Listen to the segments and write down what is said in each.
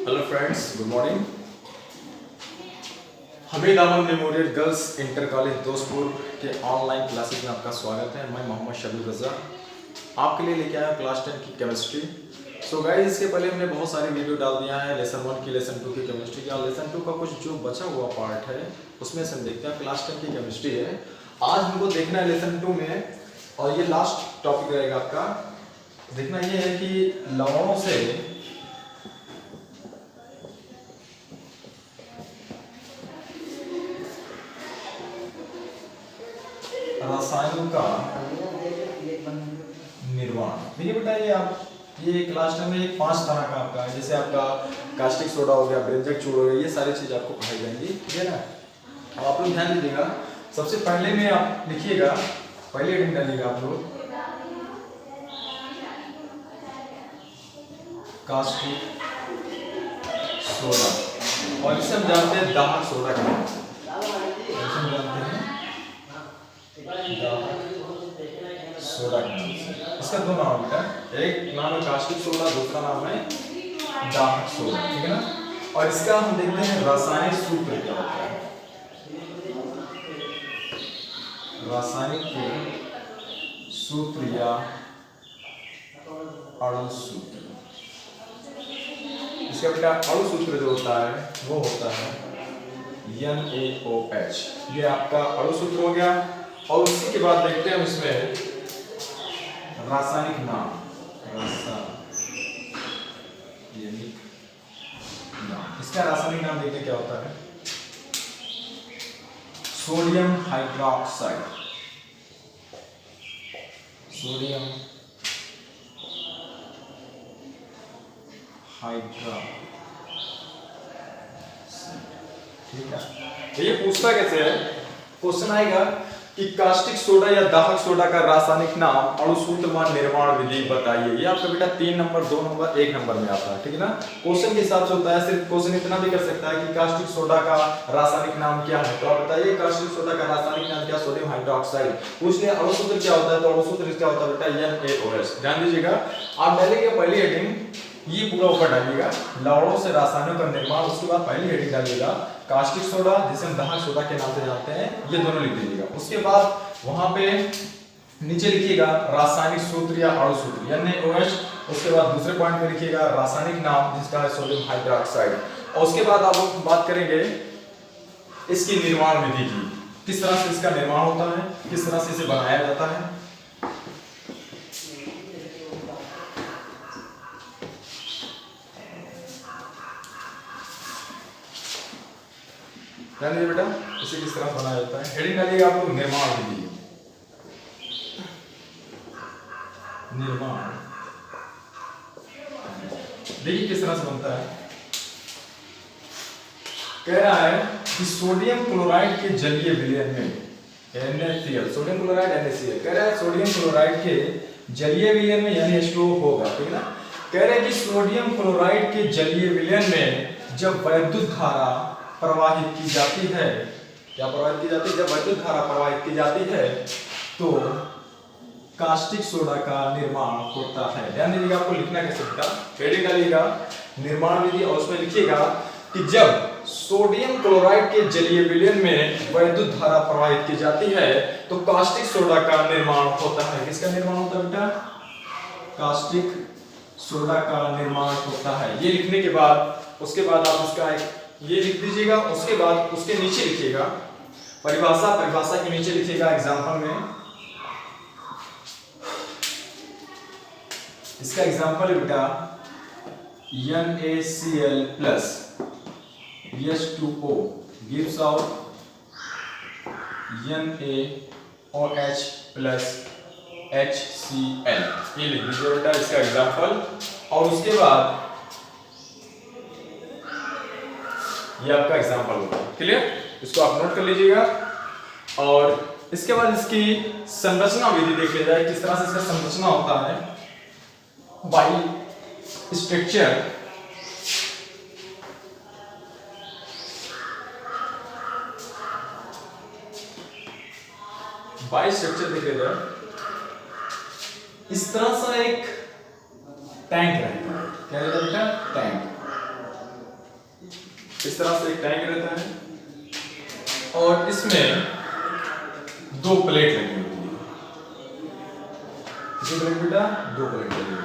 Hello friends, good morning. Hamid Ahmad memorial girls inter college Dostpur के online classes में आपका स्वागत है। मैं मोहम्मद शबीर रजा आपके लिए लेके आया क्लास 10 की केमिस्ट्री। सो गाइस, इसके पहले हमने बहुत सारी वीडियो डाल दिया है लेसन 1 की, लेसन 2 की केमिस्ट्री की, और लेसन 2 का कुछ जो बचा हुआ पार्ट है उसमें से हम देखते हैं। क्लास 10 की केमिस्ट्री है, आज हमको देखना है लेसन 2 में, और ये लास्ट टॉपिक रहेगा आपका। देखना ये है कि लवणों से रसायनों का निर्माण। देखिए बेटा, ये क्लास 10 में एक 5 तरह का आपका है, जैसे आपका कास्टिक सोडा हो गया, ब्रेंजक चूड़ हो गया, ये सारी चीज आपको पढ़ाई जाएंगी, ठीक है ना। अब आप लोग ध्यान दीजिएगा, सबसे पहले में आप लिखिएगा, पहले हेडिंग डालिएगा आप लोग कास्टिक सोडा, और इसे हम जानते हैं दाहक सोडा का नाम, इसे हम जानते हैं सोडा का नाम। इसका दो नाम है, एक नाम है कास्टिक सोडा, दूसरा नाम है दाहक सोडा, ठीक है ना। और इसका हम देखते हैं रासायनिक सूत्र क्या होता है। रासायनिक सूत्र या अणु सूत्र। इसका बेटा अणु सूत्र जो होता है वो होता है NaOH। ये आपका अणु सूत्र हो गया। और उसी के बाद देखते हैं इसमें रासायनिक नाम, इसका रासायनिक नाम देखते क्या होता है। सोडियम हाइड्रोक्साइड, सोडियम हाइड्रोक्साइड, ठीक है। तो ये पूछता कैसे है, क्वेश्चन आएगा कि कास्टिक सोडा या दाहक सोडा का रासायनिक नाम, अणु सूत्र व निर्माण विधि बताइए। ये आपका बेटा 3 नंबर, 2 नंबर, 1 नंबर में आता है, ठीक है ना। क्वेश्चन के हिसाब से होता है, सिर्फ क्वेश्चन इतना भी कर सकता है कि कास्टिक सोडा का रासायनिक नाम क्या है, तो आप बताइए कास्टिक सोडा का रासायनिक नाम क्या, सोडियम हाइड्रोक्साइड। पूछ लिया अणु सूत्र क्या होता है, तो अणु सूत्र क्या होता है बेटा NaOH। ध्यान दीजिएगा, आप डालेंगे पहली हेडिंग, ये पूरा ऊपर डालिएगा लवणों से रासायनों का निर्माण, उसके बाद पहली हेडिंग डालिएगा कास्टिक सोडा, जिसे हम दाहक सोडा के नाम से जानते हैं, ये दोनों लिख दीजिएगा। उसके बाद वहां पे नीचे लिखिएगा रासायनिक सूत्र या अणु सूत्र NaOH। उसके बाद दूसरे पॉइंट में लिखिएगा रासायनिक नाम, जिसका है सोडियम हाइड्रोक्साइड। और उसके बाद आप लोग बात करेंगे इसकी निर्माण विधि की, किस तरह से इसका निर्माण होता है, किस तरह से इसे बनाया जाता है। जानिए बेटा इसे किस तरह बनाया जाता है। हेडिंग डालिएगा आप लोग निर्माण विधि, निर्माण। देखिए किस तरह से बनता है। कह रहा है कि सोडियम क्लोराइड के जलीय विलयन में NaCl, सोडियम क्लोराइड NaCl, कह रहा है सोडियम क्लोराइड के जलीय विलयन में H2O होगा, ठीक है ना। कह रहे हैं कि सोडियम क्लोराइड के जलीय विलयन में जब वैद्युत धारा प्रवाहित की जाती है, क्या प्रवाहित की जाती है, जब वैद्युत धारा प्रवाहित की जाती है तो कास्टिक सोडा का निर्माण होता है। ध्यान दीजिएगा, आपको लिखना कैसे बेटा, हेडिंग डालिएगा निर्माण विधि, और उसमें लिखिएगा कि जब सोडियम क्लोराइड के जलीय विलयन में वैद्युत धारा प्रवाहित की जाती है तो कास्टिक सोडा का निर्माण होता है। किसका निर्माण होता है बेटा, कास्टिक सोडा का निर्माण होता है। ये लिखने के बाद उसके बाद आप इसका ये लिख दीजिएगा। उसके बाद उसके नीचे लिखिएगा परिभाषा, परिभाषा के नीचे लिखिएगा एग्जांपल में, इसका एग्जांपल है बेटा NaCl plus H2O gives out NaOH plus HCl। ये लिख दीजिए बेटा इसका एग्जांपल। और उसके बाद ये आपका एग्जांपल होगा, क्लियर। इसको आप नोट कर लीजिएगा। और इसके बाद इसकी संरचना विधि देख लिया जाए, किस तरह से इसका संरचना होता है। बाई स्ट्रक्चर, बाई स्ट्रक्चर देख लिया जाए, इस तरह सा एक टैंक रहेगा, क्या रहेगा बेटा, टैंक। इस तरह से एक टैंक रहता है और इसमें दो प्लेट लगी होती है। कितनी प्लेट बेटा? दो प्लेट लगी होती है।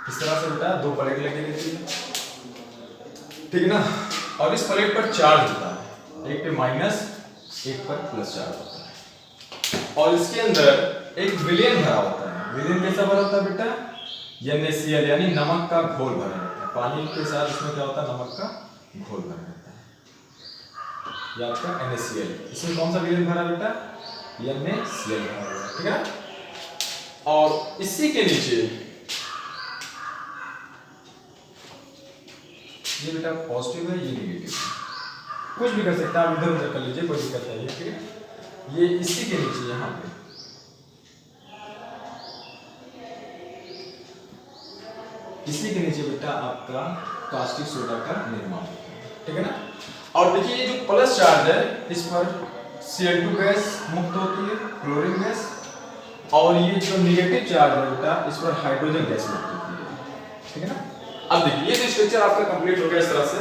इस तरह से बेटा दो प्लेट लगी रहती है, ठीक ना। और इस प्लेट पर चार्ज होता है, एक पे माइनस एक पर प्लस चार्ज होता है और इसके अंदर एक विलेन भरा होता है। विलेन कैसा भरा होता है बेटा? NaCl यानी नमक का घोल भरा रहता है। पानी के साथ इसमें क्या होता है? नमक का घोल भरा रहता है। ये आपका NaCl। इसमें कौन सा विलेन भरा बेटा? NaCl भरा हुआ है, ठीक है। और इसी के नीचे ये बेटा पॉजिटिव है, ये नेगेटिव है, कुछ भी कर सकता है, आप इधर उधर कर लीजिए, कोई दिक्कत नहीं है, ठीक है। ये इसी के नीचे यहाँ पे इसी के नीचे बेटा आपका कास्टिक सोडा का निर्माण होता है, ठीक है ना। और देखिए ये जो प्लस चार्ज है इस पर Cl2 गैस मुक्त होती है, क्लोरीन गैस, और ये जो नेगेटिव चार्ज है बेटा इस पर हाइड्रोजन गैस मुक्त होती है, ठीक है ना। अब देखिए ये जो स्ट्रक्चर आपका कंप्लीट हो गया इस तरह से,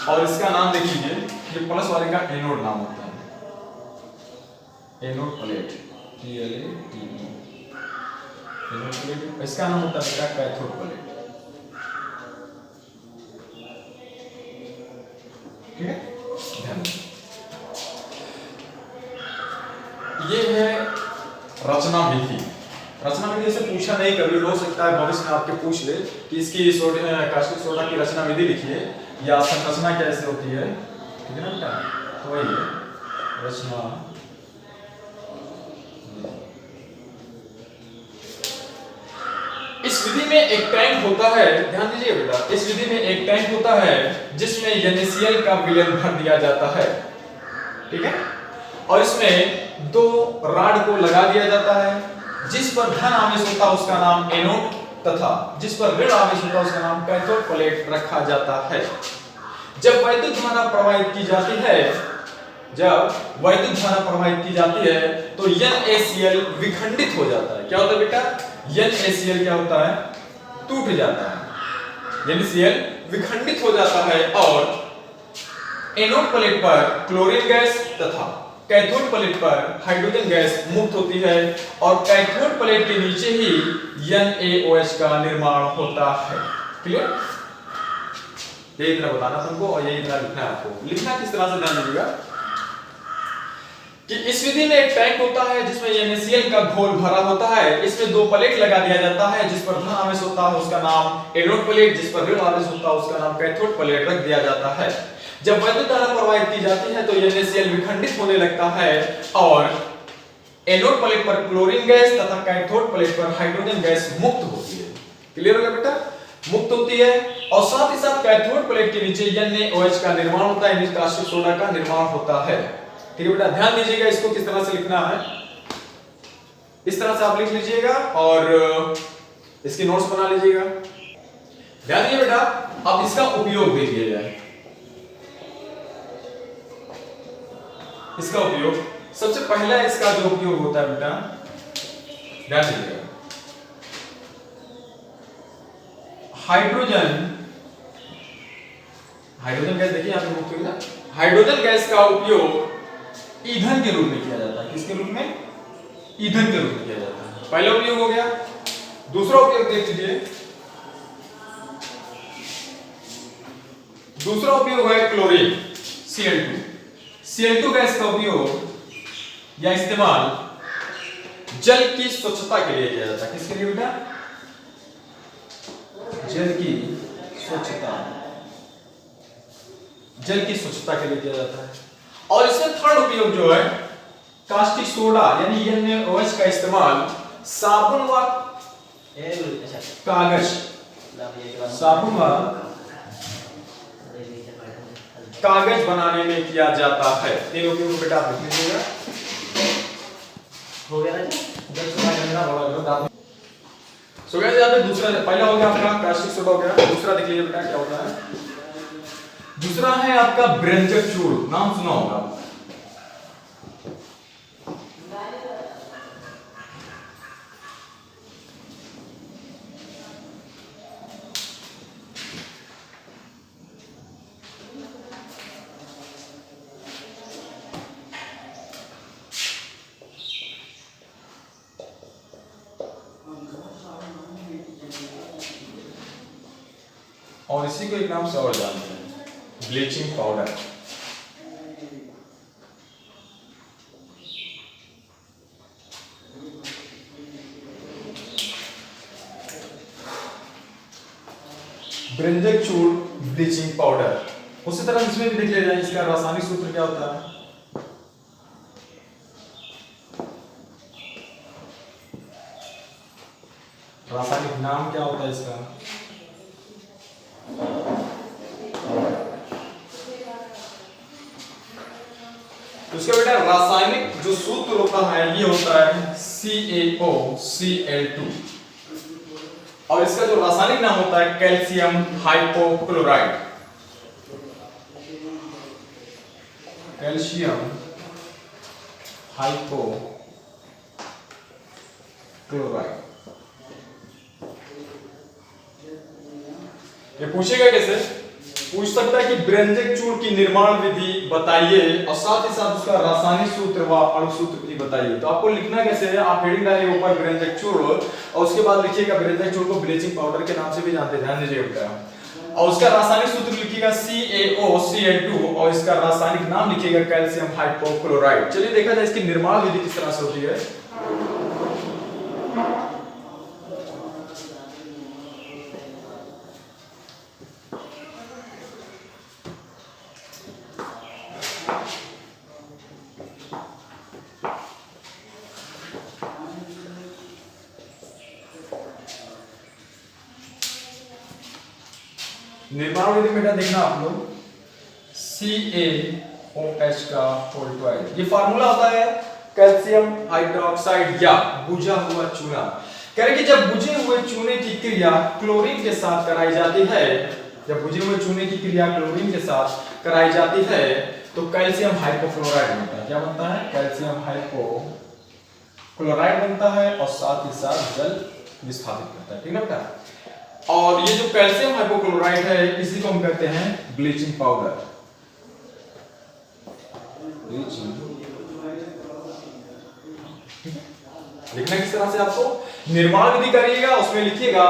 और इसका नाम देख लीजिए, ये प्लस वाले का एनोड नाम होता है, anode plate, PLATE, anode plate. इसका नाम होता है बेटा कैथोड प्लेट, ठीक है। ध्यान ये है रचना विधि। रचना विधि से पूछा नहीं, कभी हो सकता है भविष्य में आपके पूछ ले कि इसकी कास्टिक सोडा की रचना विधि लिखिए या संरचना कैसे होती है, ठीक है ना बेटा। तो वही है रचना। इस विधि में एक टैंक होता है, ध्यान दीजिए बेटा, इस विधि में एक टैंक होता है जिसमें NaCl का विलयन भर दिया जाता है, ठीक है। और इसमें दो राड को लगा दिया जाता है, जिस पर धन आवेश होता है उसका नाम एनोड तथा जिस पर ऋण आवेश होता है उसका नाम कैथोड प्लेट रखा जाता है। जब वैद्युत धारा प्रवाहित की जाती है तो NaCl विखंडित हो जाता है। क्या होता है बेटा? NaCl क्या होता है? टूट जाता है। NaCl विखंडित हो जाता है और एनोड प्लेट पर क्लोरीन गैस तथा कैथोड प्लेट पर हाइड्रोजन गैस मुक्त होती है और कैथोड प्लेट के नीचे ही NaOH का निर्माण होता है। क्लियर? ये इतना बताना तुमको और ये इतना लिखना है आपको। लिखना किस तरह से ध्यान दीजिएगा कि इस विधि में एक टैंक होता है जिसमें NaCl का घोल भरा होता है, इसमें दो प्लेट लगा दिया जाता है, जिस पर धन आवेश होता है उसका नाम एनोड प्लेट, जिस पर ऋण आवेश होता है उसका नाम कैथोड प्लेट रख दिया जाता है। जब वैद्युत धारा प्रवाहित की जाती है तो NaCl विखंडित होने लगता है और एनोड प्लेट पर क्लोरीन गैस तथा कैथोड प्लेट पर हाइड्रोजन गैस मुक्त होती है। क्लियर हो गया बेटा? मुक्त होती है और साथ ही साथ कैथोड प्लेट के नीचे NaOH का निर्माण होता है, यानी कास्टिक सोडा का निर्माण होता है। ठीक है बेटा, ध्यान दीजिएगा इसको किस तरह से लिखना है, इस तरह से आप लिख लीजिएगा और इसके नोट्स बना लीजिएगा। ध्यान दीजिए बेटा, अब इसका उपयोग देख लिया जाए। इसका उपयोग सबसे पहला इसका जो उपयोग होता है बेटा, ध्यान दीजिएगा, हाइड्रोजन गैस देखिए यहां पे मुक्त हुई ना, हाइड्रोजन गैस का उपयोग ईंधन के रूप में किया जाता है। किसके रूप में? ईंधन के रूप में किया जाता है। पहला उपयोग हो गया। दूसरा उपयोग देख लीजिए, दूसरा उपयोग है क्लोरीन Cl2 गैस का उपयोग या इस्तेमाल जल की स्वच्छता के लिए किया जाता है। किसके लिए बेटा? जल की स्वच्छता के लिए किया जाता है। और इसमें थर्ड उपयोग जो है कास्टिक सोडा यानी NaOH का इस्तेमाल साबुन व कागज बनाने में किया जाता है। तीन उपयोग बेटा आप लिख लीजिएगा। हो गया ना? सो गाइस यहाँ पे दूसरा, पहला हो गया आपका कास्टिक सोडा हो गया। दूसरा देख लीजिए बेटा क्या होता है। दूसरा है आपका ब्रेंजक चूर्ण, नाम सुना होगा। और इसी को एक नाम से और जानते हैं, ब्लीचिंग पाउडर। ब्रिंजल चूर्ण, ब्लीचिंग पाउडर। उसी तरह इसमें भी देख लिया जाए इसका रासायनिक सूत्र क्या होता है। रासायनिक नाम क्या होता है इसका? तो इसका बेटा रासायनिक जो सूत्र होता है ये होता है CaOCl2, और इसका जो रासायनिक नाम होता है कैल्शियम हाइपोक्लोराइड। Calcium hypochloride. ये पूछेगा कैसे? पूछ सकता है कि ब्रेंजेक चूर्ण की निर्माण विधि बताइए और साथ ही साथ उसका रासायनिक सूत्र व अणु सूत्र विधि बताइए। तो आपको लिखना कैसे है? आप हेडिंग डालिए ऊपर ब्रेंजेक चूर्ण और उसके बाद लिखिएगा, ब्रेंजेक चूर्ण को ब्लीचिंग पाउडर के नाम से भी जानते हैं, ध्यान दीजिएगा। और उसका रासायनिक सूत्र लिखिएगा CaOCl2 और इसका रासायनिक नाम लिखिएगा कैल्शियम हाइपोक्लोराइड। चलिए देखा जाए इसकी निर्माण विधि किस तरह से होती है। निर्माण विधि बेटा देखना आप लोग, CaOH का होल ट्वाइस। ये फार्मूला होता है कैल्शियम हाइड्रोक्साइड या बुझा हुआ चूना। कह रहे कि जब बुझे हुए चूने की क्रिया क्लोरीन के साथ कराई जाती है, जब बुझे हुए चूने की क्रिया क्लोरीन के साथ कराई जाती है तो कैल्शियम हाइपोक्लोराइड बनता है। क्या बनता है? कैल्शियम हाइपोक्लोराइड बनता है और साथ ही साथ जल विस्थापित करता है। ठीक है बेटा? और ये जो कैल्शियम हाइपोक्लोराइड है इसी को हम कहते हैं ब्लीचिंग पाउडर। लिखना किस तरह से आपको निर्माण विधि करिएगा, उसमें लिखिएगा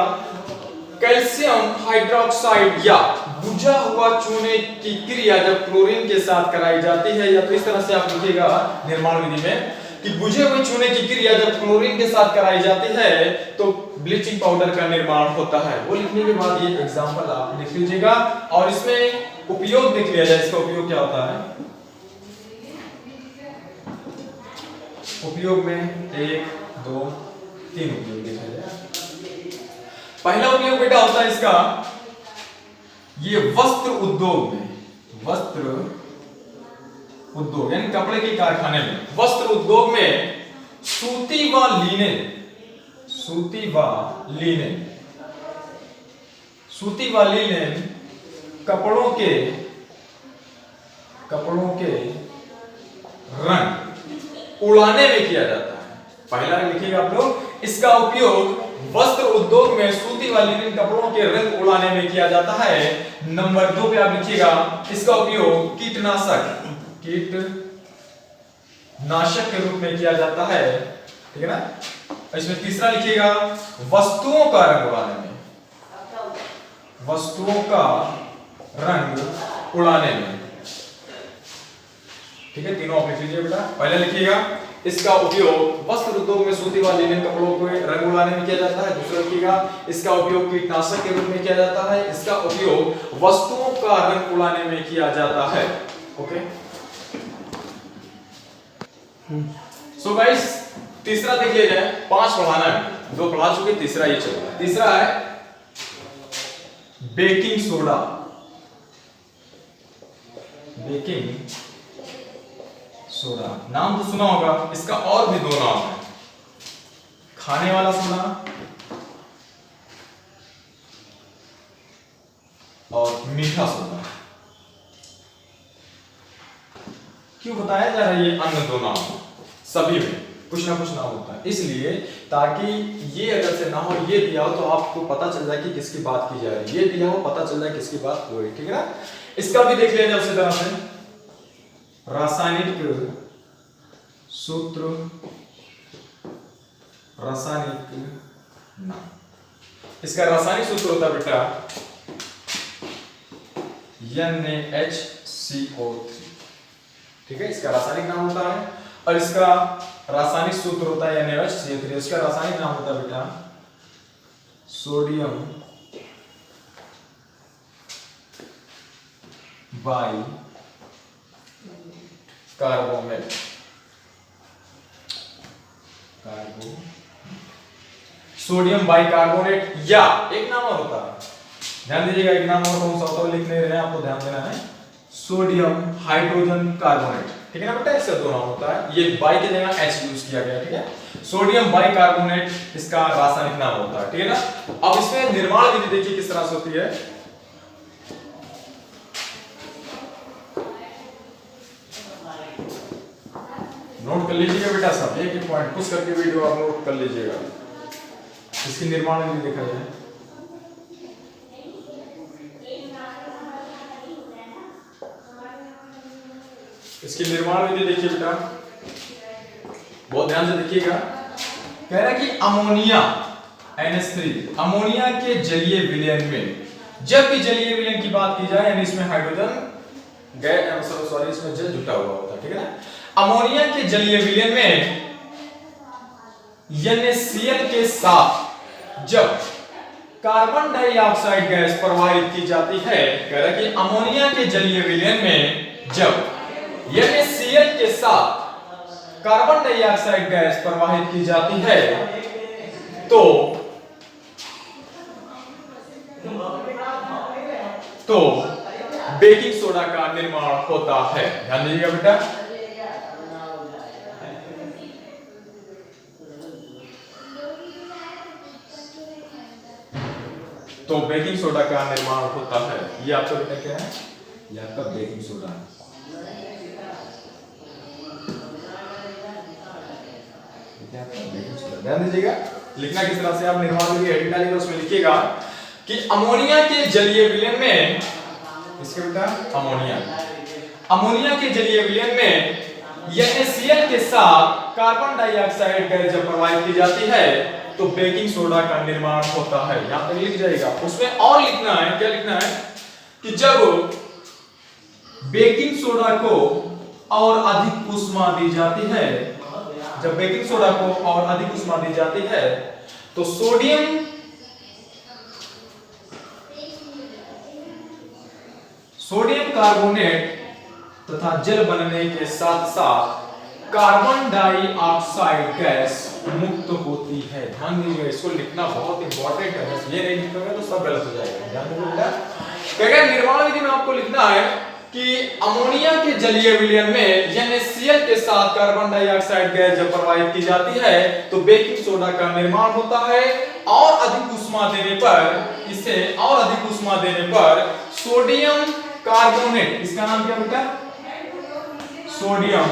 कैल्शियम हाइड्रोक्साइड या बुझा हुआ चूने की क्रिया जब क्लोरीन के साथ कराई जाती है, या तो इस तरह से आप लिखिएगा निर्माण विधि में कि बुझे हुए चूने की क्रिया जब क्लोरीन के साथ कराई जाती है तो ब्लीचिंग पाउडर का निर्माण होता है। वो लिखने के बाद ये एग्जांपल आप लिख लीजिएगा और इसमें उपयोग देख लिया जाए। इसका उपयोग क्या होता है? उपयोग में 1 2 3 उपयोग देखा जाए। पहला उपयोग बेटा होता है इसका, ये वस्त्र उद्योग में, वस्त्र उद्योग यानी कपड़े के कारखाने में, वस्त्र उद्योग में सूती व लिनेन, सूती व लिनेन, सूती व लिनेन कपड़ों के रंग उड़ाने में किया जाता है। पहला लिखिएगा आप लोग, इसका उपयोग वस्त्र उद्योग में सूती व लिनेन कपड़ों के रंग उड़ाने में किया जाता है। नंबर 2 पे आप लिखिएगा, इसका उपयोग कीटनाशक के रूप में किया जाता है। ठीक है ना? इसमें तीसरा लिखिएगा, वस्तुओं का रंग उड़ाने में, वस्तुओं का रंग उड़ाने में। ठीक है? तीनों आप लिख लीजिए बेटा। पहले लिखिएगा, इसका उपयोग वस्त्र उद्योग में सूती व लिनेन कपड़ों के रंग उड़ाने में किया जाता है। दूसरा लिखिएगा, इसका उपयोग कीटनाशक के रूप में किया जाता है। इसका उपयोग वस्तुओं का रंग उड़ाने में किया जाता है। ओके? सो गाइस, तीसरा देख लिया जाए। 5 पढ़ाना है, 2 पढ़ा चुके, तीसरा ये चल रहा है। तीसरा है बेकिंग सोडा। बेकिंग सोडा नाम तो सुना होगा, इसका और भी 2 नाम है, खाने वाला सोडा और मीठा सोडा। क्यों बताया जा रहा है ये अन्य 2 नाम? सभी में कुछ ना कुछ नाम होता है, इसलिए ताकि ये अगर से ना हो, ये दिया हो तो आपको पता चल जाए कि किसकी बात की जा रही है, ये दिया हो पता चल जाए किसकी बात हो रही। ठीक है ना? इसका भी देख लिया जाए उसी तरह से, रासायनिक सूत्र, रासायनिक नाम। इसका रासायनिक सूत्र होता है बेटा NaHCO3। ठीक है, इसका रासायनिक नाम होता है और इसका रासायनिक सूत्र होता है NaHCO3। इसका रासायनिक नाम होता है बेटा sodium by carbonate. Sodium bicarbonate, या एक नाम और होता है, ध्यान दीजिएगा, एक नाम और कौन सा होता है लिख नहीं रहे हैं, आपको ध्यान देना है, सोडियम हाइड्रोजन कार्बोनेट। ठीक है ना बेटा, इसका दो नाम होता है, ये बाई की जगह H यूज किया गया। ठीक है, सोडियम बाइकार्बोनेट इसका रासायनिक नाम होता है। ठीक है ना, अब इसमें निर्माण विधि देखिए किस तरह से होती है। नोट कर लीजिएगा बेटा, सब एक एक पॉइंट पुश करके वीडियो आप नोट कर लीजिएगा। इसकी निर्माण विधि देखा जाए, इसकी निर्माण विधि देखिए बेटा, बहुत ध्यान से देखिएगा। कह रहा है कि अमोनिया NH3, अमोनिया के जलीय विलयन में, जब भी जलीय विलयन की बात की जाए यानी इसमें हाइड्रोजन गैस, सॉरी इसमें जल जुटा हुआ होता है। ठीक है ना, अमोनिया के जलीय विलयन में NaCl के साथ जब कार्बन डाइऑक्साइड गैस प्रवाहित की जाती है, कह रहा है कि अमोनिया के जलीय विलयन में जब NaCl के साथ कार्बन डाइऑक्साइड गैस प्रवाहित की जाती है तो बेकिंग सोडा का निर्माण होता है। ध्यान दीजिएगा बेटा, तो बेकिंग सोडा का निर्माण होता है। ये आपका बेटा क्या है, ये आपका बेकिंग सोडा है। ध्यान दीजिएगा, लिखना किस तरह से, आप निर्माण विधि हेडिंग डालिएगा, उसमें लिखिएगा कि अमोनिया के जलीय विलयन में, इसके बेटा अमोनिया के जलीय विलयन में NaCl के साथ कार्बन डाइऑक्साइड गैस जब प्रवाहित की जाती है तो बेकिंग सोडा का निर्माण होता है। यहां तक लिख जाएगा। उसमें और लिखना है, क्या लिखना है कि जब बेकिंग सोडा को और अधिक ऊष्मा दी जाती है, जब बेकिंग सोडा को और अधिक ऊष्मा दी जाती है तो सोडियम कार्बोनेट तथा जल बनने के साथ साथ कार्बन डाइऑक्साइड गैस मुक्त होती है। ध्यान दीजिएगा, इसको लिखना बहुत इंपॉर्टेंट है, बस ये नहीं लिखोगे तो सब गलत हो जाएगा। ध्यान दीजिएगा, क्या निर्माण विधि में आपको लिखना है कि अमोनिया के जलीय विलयन में NaCl के साथ कार्बन डाइऑक्साइड गैस जब प्रवाहित की जाती है तो बेकिंग सोडा का निर्माण होता है और अधिक ऊष्मा देने पर, इसे और अधिक ऊष्मा देने पर सोडियम कार्बोनेट, इसका नाम क्या बेटा, सोडियम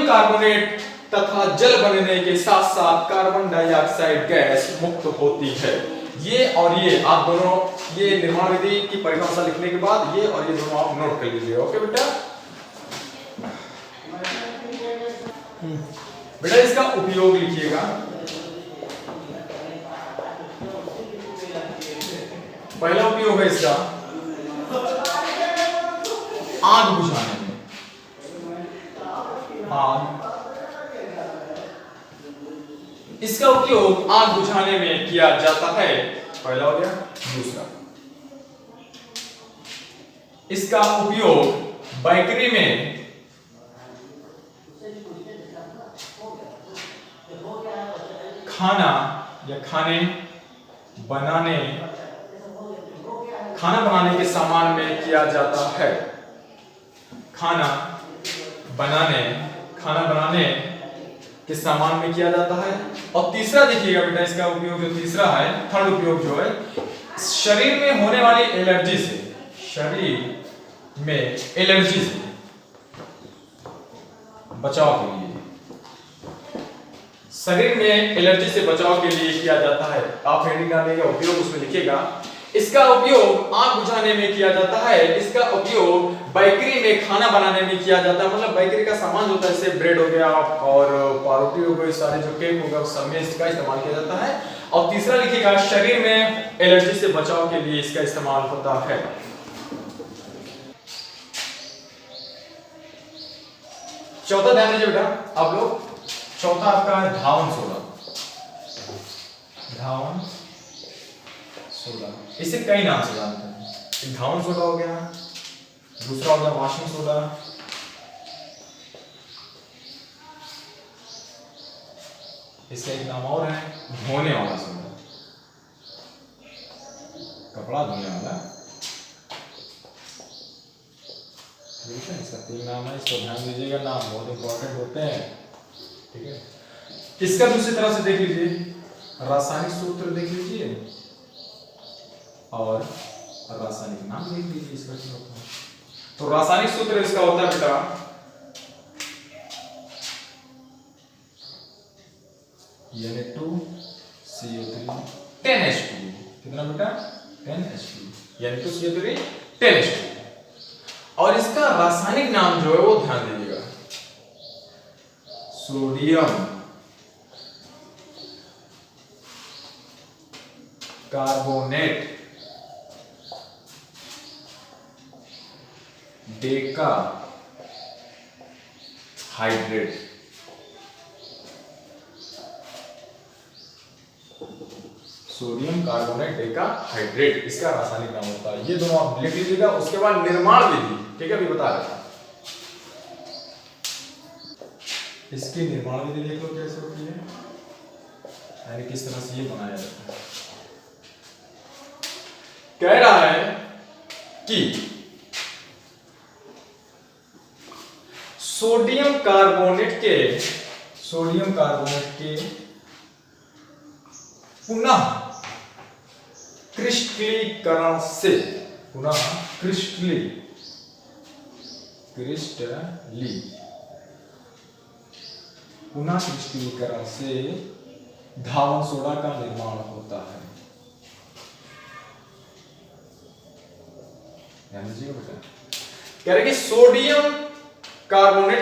कार्बोनेट तथा जल बनने के साथ साथ कार्बन डाइऑक्साइड गैस मुक्त होती है। ये और ये आप दोनों, ये निर्माण विधि की परिभाषा लिखने के बाद ये और ये दोनों आप नोट कर लीजिए। ओके बेटा, बेटा इसका उपयोग लिखिएगा। पहला उपयोग है इसका आग बुझाने में, इसका उपयोग आग बुझाने में किया जाता है। पहला हो गया। दूसरा, इसका उपयोग बेकरी में खाना या खाना बनाने के सामान में किया जाता है। खाना बनाने के सामान में किया जाता है। और तीसरा देखिएगा बेटा, इसका उपयोग जो तीसरा है, थर्ड उपयोग जो है, शरीर में होने वाली एलर्जी से, शरीर में एलर्जी से बचाव के लिए, शरीर में एलर्जी से बचाव के लिए किया जाता है। आप हेडिंग डालेंगे उपयोग, उसमें लिखिएगा इसका उपयोग आग बुझाने में किया जाता है। इसका उपयोग बेकरी में खाना बनाने में किया जाता है, मतलब बेकरी का सामान होता है, जैसे ब्रेड हो गया और पावरोटी हो गई, सारे जो केक हो गया उस सब में इसका इस्तेमाल किया जाता है। और तीसरा लिखिएगा, शरीर में एलर्जी से बचाव के लिए इसका इस्तेमाल होता है। चौथा ध्यान दीजिए बेटा आप लोग, चौथा आपका है धावन सोडा। धावन सोडा इसे कई नाम से जानते हैं। एक धावन सोडा हो गया, दूसरा हो गया वॉशिंग सोडा, इसका एक नाम और है धोने वाला सोडा, कपड़ा धोने वाला। ठीक है, इसका तीन नाम है, इसको ध्यान दीजिएगा, नाम बहुत इंपॉर्टेंट होते हैं। ठीक है, इसका दूसरी तरह से देख लीजिए, रासायनिक सूत्र देख लीजिए और रासायनिक नाम देख लीजिए इसका क्या होता है। तो रासायनिक सूत्र इसका होता है बेटा Na2CO3 10H2। कितना बेटा? 10H2, Na2CO3 10H2। और इसका रासायनिक नाम जो है वो ध्यान दीजिएगा, sodium carbonate Deka hydrate. Sodium carbonate Deka hydrate इसका रासायनिक नाम होता है। ये दोनों आप लिख लीजिएगा। उसके बाद निर्माण विधि, ठीक है, अभी बता रहा था, इसकी निर्माण विधि देख लो कैसे होती है, यानी किस तरह से ये बनाया जाता है। कह रहा है कि सोडियम कार्बोनेट के पुनः क्रिस्टलीकरण से, पुनः क्रिस्टलीकरण से धावन सोडा का निर्माण होता है। ध्यान दीजिएगा बेटा, कह रहे कि सोडियम कार्बोनेट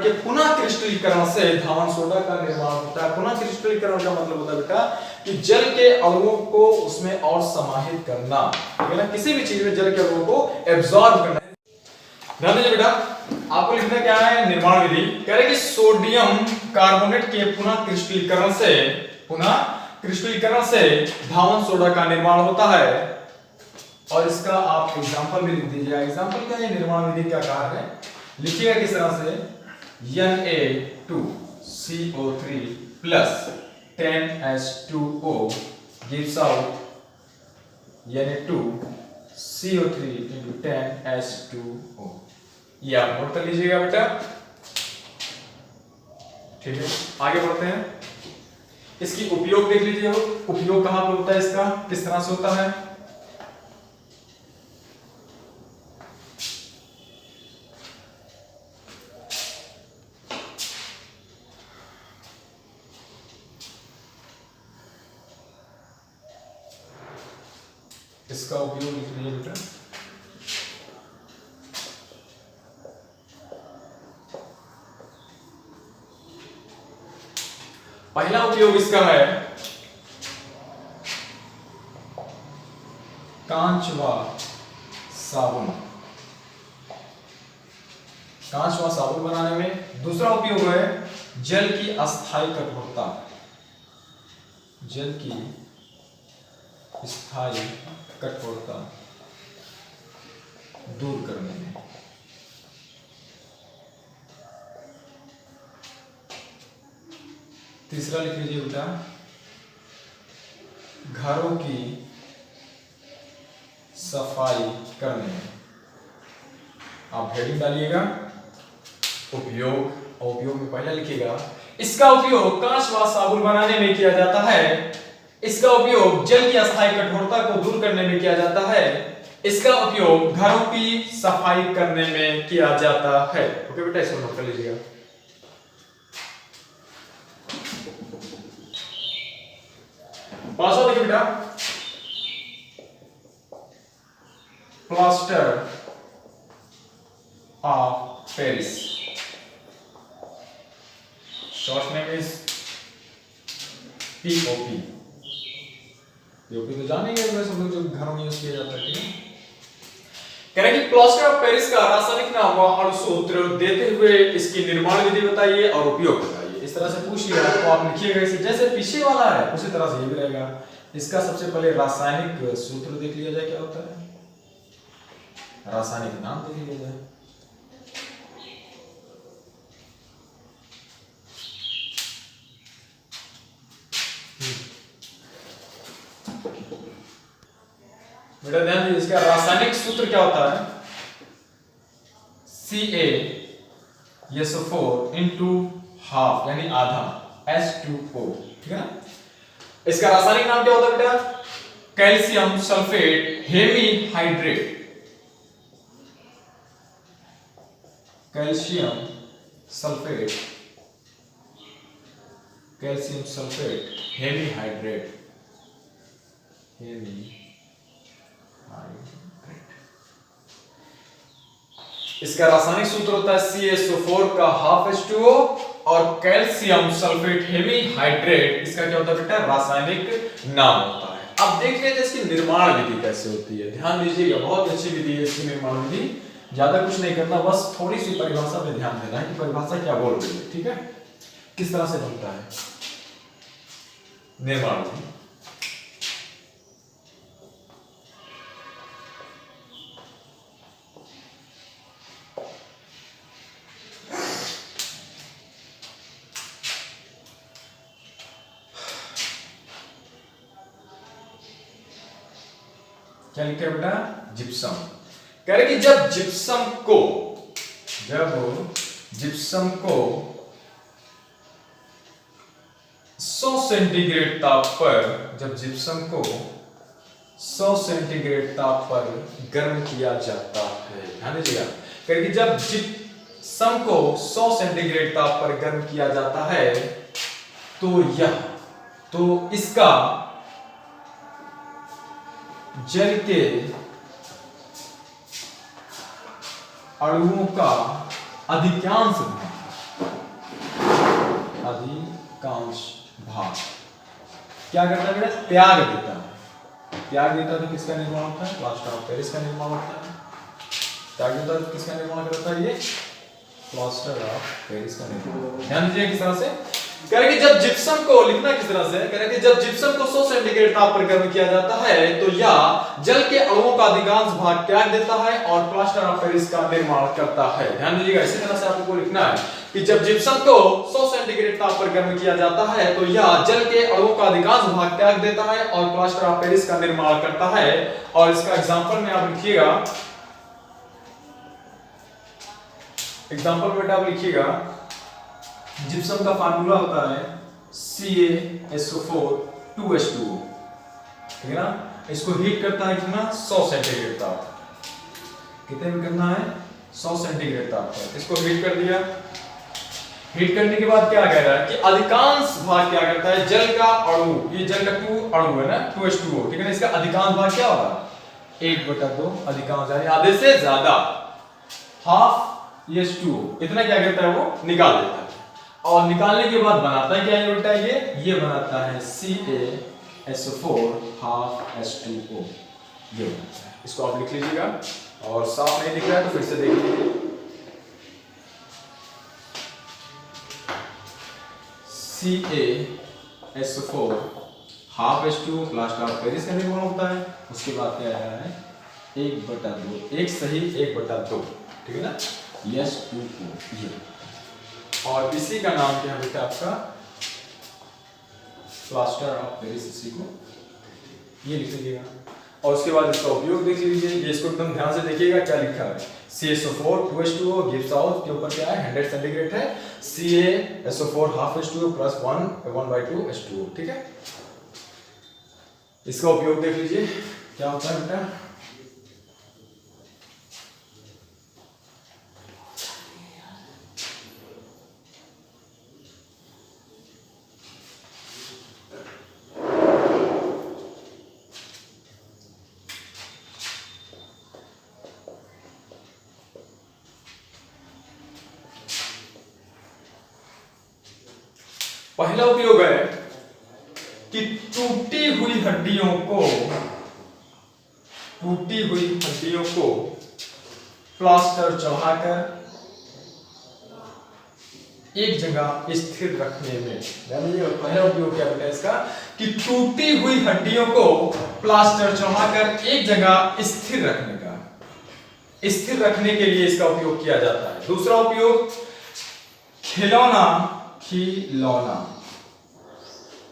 के पुनः क्रिस्टलीकरण से धावन सोडा का निर्माण होता है। पुनः क्रिस्टलीकरण का मतलब होता है बेटा कि जल के अणुओं को उसमें और समाहित करना, ठीक है ना, किसी भी चीज में जल के अणुओं को एब्जॉर्ब करना। ध्यान दीजिए बेटा, आपको लिखना क्या है, निर्माण विधि। कह रहे कि सोडियम कार्बोनेट के पुनः क्रिस्टलीकरण से धावन सोडा का निर्माण होता है। और इसका आप एग्जांपल भी लिख दीजिए। एग्जांपल क्या है, निर्माण विधि क्या कार्य है, लिखिएगा किस तरह से, Na2CO3 plus 10H2O gives out Na2CO3 into 10H2O। ये आप नोट कर लीजिएगा बेटा, ठीक है। आगे बढ़ते हैं, इसकी उपयोग देख लीजिए, उपयोग कहां पर होता है, इसका किस तरह से होता है। इसका उपयोग लिख लीजिए बेटा, पहला उपयोग इसका है कांच व साबुन बनाने में। दूसरा उपयोग है जल की अस्थायी कठोरता, दूर करने में। तीसरा लिख लीजिए बेटा, घरों की सफाई करने में। आप हेडिंग डालिएगा उपयोग, और उपयोग में पहला लिखिएगा, इसका उपयोग कांच व साबुन बनाने में किया जाता है। इसका उपयोग जल की अस्थायी कठोरता को दूर करने में किया जाता है। इसका उपयोग घरों की सफाई करने में किया जाता है। ओके बेटा, इसको नोट कर लीजिएगा। पांचवा देखिए बेटा, plaster of Paris, short name is POP. POP तो जानेंगे सब लोग, जो घरों में यूज किया जाता है। ठीक है, कह रहे कि प्लास्टर ऑफ पेरिस का रासायनिक नाम व अणुसूत्र देते हुए इसकी निर्माण विधि बताइए और उपयोग बताइए। इस तरह से पूछ लिया तो आप लिखिएगा इसे, जैसे पीछे वाला है उसी तरह से ये भी रहेगा। इसका सबसे पहले रासायनिक सूत्र देख लिया जाए, क्या होता है, रासायनिक नाम देख लिया जाए। बेटा ध्यान दीजिए, इसका रासायनिक सूत्र क्या होता है, CaSO4 इंटू हाफ यानी आधा H2O। ठीक है ना, इसका रासायनिक नाम क्या होता है बेटा, calcium sulphate hemihydrate, calcium sulphate hemihydrate, इसका रासायनिक सूत्र होता है CaSO4 का हाफ H2O और कैल्शियम सल्फेट हेमीहाइड्रेट, इसका क्या होता है बेटा, रासायनिक नाम होता है। अब देख लेते हैं इसकी निर्माण विधि कैसे होती है। ध्यान दीजिएगा, बहुत अच्छी विधि है इसकी निर्माण विधि, ज्यादा कुछ नहीं करना, बस थोड़ी सी परिभाषा पे ध्यान देना है कि परिभाषा क्या बोल रही है। ठीक है, किस तरह से बनता है निर्माण विधि। क्या लिखा है बेटा, जिप्सम। कह रहे कि जब जिप्सम को 100 सेंटीग्रेड ताप पर, जब जिप्सम को 100 सेंटीग्रेड ताप पर गर्म किया जाता है। ध्यान दीजिएगा, कह रहे कि जब जिप्सम को 100 सेंटीग्रेड ताप पर गर्म किया जाता है तो इसका जल के अणुओं का अधिकांश भाग क्या करता है बेटा, त्याग देता है। त्याग देता तो किसका निर्माण होता है, प्लास्टर ऑफ पेरिस का निर्माण होता है। त्याग देता तो किसका निर्माण करता है, ये प्लास्टर ऑफ पेरिस का निर्माण। ध्यान दीजिए किस तरह से कह रहे कि जब जिप्सम को, लिखना किस तरह से, कह रहे कि जब जिप्सम को 100 सेंटीग्रेड ताप पर गर्म किया जाता है तो यह जल के अणुओं का अधिकांश भाग त्याग देता है और प्लास्टर ऑफ पेरिस का निर्माण करता है। ध्यान दीजिएगा, इसी तरह से आपको लिखना है कि जब जिप्सम को 100 सेंटीग्रेड ताप पर गर्म किया जाता है तो यह जल के अणुओं का अधिकांश भाग त्याग देता है और प्लास्टर ऑफ पेरिस का निर्माण करता है। और इसका एग्जांपल में आप लिखिएगा, एग्जांपल बेटा आप लिखिएगा, जिप्सम का फार्मूला होता है CaSO4 2H2O। ठीक है ना, इसको हीट करता है कितना, 100 सेंटीग्रेड ताप। कितने में करना है, 100 सेंटीग्रेड ताप पर। इसको हीट कर दिया, हीट करने के बाद क्या कह रहा है कि अधिकांश भाग क्या करता है, जल का अणु, ये जल का 2 अणु है ना 2H2O। ठीक है ना, इसका अधिकांश भाग क्या होगा, 1/2, अधिकांश यानी आधे से ज्यादा, हाफ H2O, इतना क्या करता है, वो निकाल देता है। और निकालने के बाद बनाता है क्या ये बेटा, ये बनाता है CaSO4 हाफ H2O, ये बनाता है। इसको आप लिख लीजिएगा, और साफ नहीं दिख रहा है तो फिर से देख लीजिए। CaSO4 half H2O plaster of Paris का निर्माण होता है। उसके बाद क्या है, 1/2, एक सही 1/2, ठीक है ना, H2O ये। और इसी का नाम क्या है बेटा आपका, प्लास्टर ऑफ पेरिस, इसी को ये लिख लीजिएगा। और उसके बाद इसका उपयोग देख लीजिए, ये इसको एकदम ध्यान से देखिएगा क्या लिखा है, CaSO4 2H2O गिव्स आउट, के ऊपर क्या है 100 सेंटीग्रेड है, CaSO4 half H2O plus 1/2 H2O। ठीक है, इसका उपयोग देख लीजिए क्या होता है बेटा, पहला उपयोग है कि टूटी हुई हड्डियों को प्लास्टर चढ़ाकर एक जगह स्थिर रखने में। पहला उपयोग क्या बेटा इसका कि टूटी हुई हड्डियों को प्लास्टर चढ़ाकर एक जगह स्थिर रखने का, स्थिर रखने के लिए इसका उपयोग किया जाता है। दूसरा उपयोग खिलौना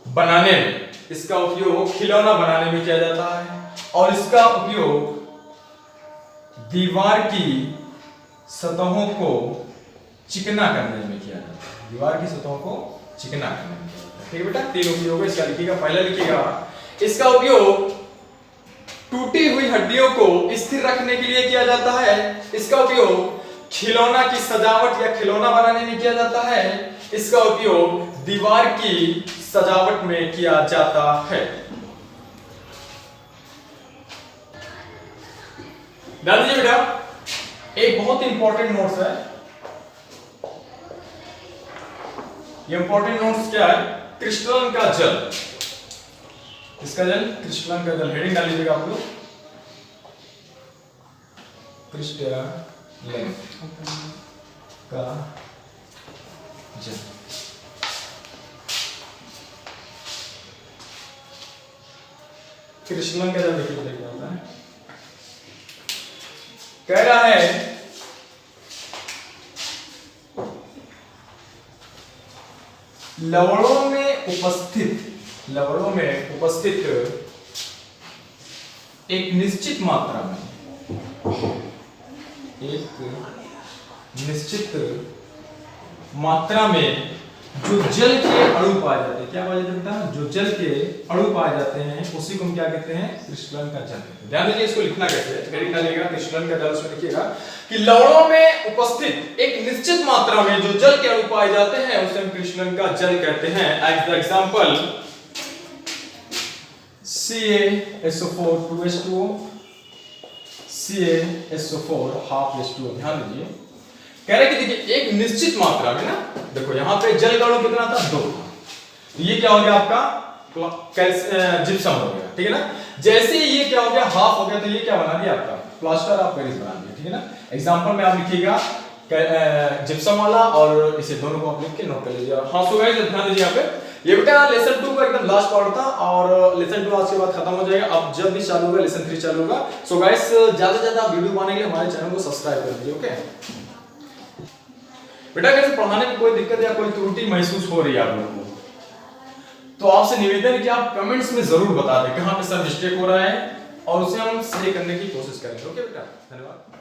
बनाने में, इसका उपयोग खिलौना बनाने में किया जाता है। और इसका उपयोग दीवार की सतहों को चिकना करने में किया जाता है, दीवार की सतहों को चिकना करने में किया जाता है। ठीक है बेटा, तीन उपयोग है इसका लिखिएगा। पहला लिखिएगा इसका उपयोग टूटी हुई हड्डियों को स्थिर रखने के लिए किया जाता है। इसका उपयोग खिलौना की सजावट या खिलौना बनाने में किया जाता है। इसका उपयोग दीवार की सजावट में किया जाता है। ध्यान दीजिए बेटा, एक बहुत इंपॉर्टेंट नोट्स है। ये इंपॉर्टेंट नोट्स क्या है? क्रिस्टलन का जल, इसका जल, क्रिस्टलन का जल, हेडिंग डाल लीजिएगा आप लोग, क्रिस्टलन का जल। क्रिस्टलन का जल देखिए क्या होता है। कह रहा है लवणों में उपस्थित एक निश्चित मात्रा में जो जल के अणु पाए जाते हैं, क्या पाए जाते हैं बेटा? जो जल के अणु पाए जाते हैं उसी को हम क्या कहते हैं? क्रिस्टलन का जल कहते हैं। ध्यान दीजिए, इसको लिखना कैसे है, हेडिंग डालिएगा क्रिस्टलन का जल, उसमें लिखिएगा कि लवणों में उपस्थित एक निश्चित मात्रा में जो जल के अणु पाए जाते हैं उसे हम क्रिस्टलन का जल कहते हैं। As the example CaSO4 2H2O, CaSO4 half H2O। ध्यान दीजिए, कह रहे कि देखिए एक निश्चित मात्रा में ना, देखो यहां पे जल का अणु कितना था? 2। तो ये क्या हो गया आपका? जिप्सम हो गया, ठीक है ना। जैसे ये क्या हो गया? हाफ हो गया, तो ये क्या बना दिया आपका? प्लास्टर ऑफ पेरिस बना दिया, ठीक है ना। एग्जांपल में आप लिखिएगा जिप्सम वाला और इसे दोनों को आप लिख के नोट कर लीजिए। हाँ सो गाइस ध्यान दीजिए यहाँ पे, ये बेटा लेसन 2 का एकदम लास्ट पार्ट था और लेसन 2 आज के बाद खत्म हो जाएगा। अब जब भी चालू होगा लेसन 3 चालू होगा। सो गाइस ज्यादा से ज्यादा वीडियो पाने के लिए हमारे चैनल को सब्सक्राइब कर दीजिए। ओके बेटा, कैसे पढ़ाने में कोई दिक्कत या कोई त्रुटि महसूस हो रही है आप लोगों को, तो आपसे निवेदन है कि आप कमेंट्स में जरूर बता दें कहां पे सर मिस्टेक हो रहा है और उसे हम सही करने की कोशिश करेंगे। ओके बेटा, धन्यवाद।